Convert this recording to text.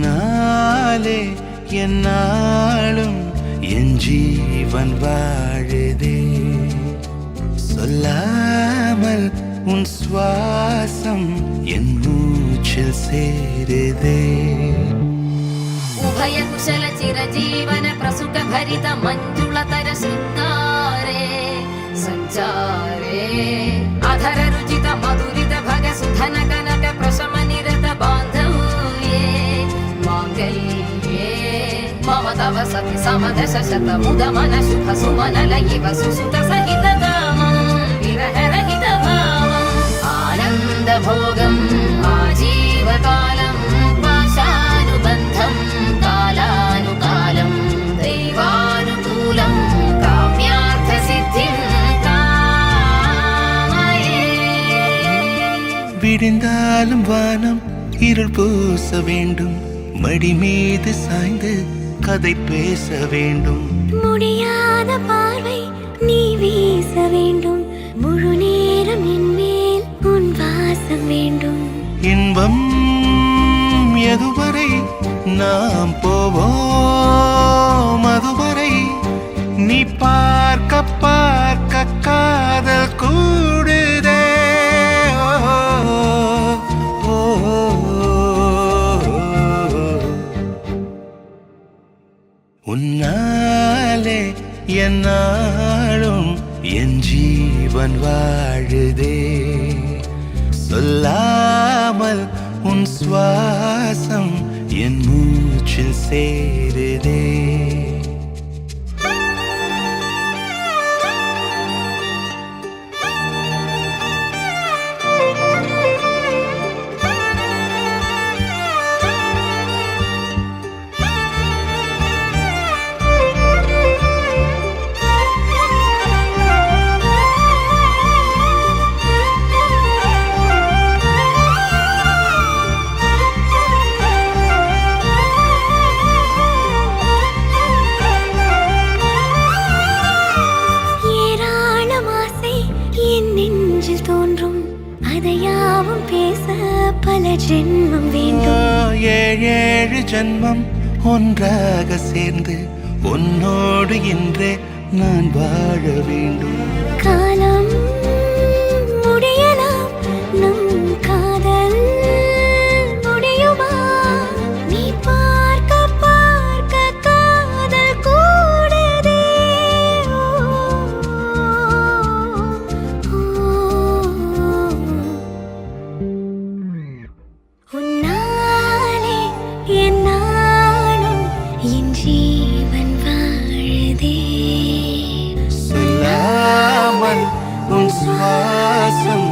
உன்னாலே என்னாலும் என் ஜீவன் வாழுதே. சொல்லாமல் உன் சுவாசம் என் மூச்சில் சேருதே. उभय कुशल चिरजीवन प्रसुख भरित मंजुलतर शृंगारे संचारे अधर रुचित मधुरित भग सुधन कनक प्रशम निरत बांधव्ये मांगल्ये मम तव सति समदश शत मुद मन शुभ सुमन लयिव सुसुत सहित कामं विरह रहित भावं आनंद भोगं आजीवकालं पाशानुबन्धं कालानुकालं दैवानुकूलं काम्यार्थ सिद्धिं कामये. விடிந்தாலும் வானம் இருள் பூச வேண்டும், மடி மீது சாய்ந்து கதை பேச வேண்டும். முடியாத பார்வை நீ வீச வேண்டும், முழு நேரம் என் மேல் உன் வாசம் வேண்டும். இன்பம் எதுவரை நாம் போவோம், அதுவரை நீ பார்க்க பார்க்க காதல் கூடுதே. உன்னாலே என்னாலும் என் ஜீவன் வாழுதே. சொல்லாமல் உன் சுவாசம் என் மூச்சில் சேருதே. நெஞ்சில் தோன்றும் அதையாவும் பேச பல ஜென்மம் வேண்டும். ஏழு ஜென்மம் ஒன்றாக சேர்ந்து உன்னோடு இன்றே நான் வாழ வேண்டும். காலம் முடியலாம், நம் காதல் முடியுமா? நீ பார்க்க பார்க்க காதல் கூடுதே. உன்னாலே என்னாலும் என் ஜீவன் வாழுதே. சொல்லாமல் உன் சுவாசம்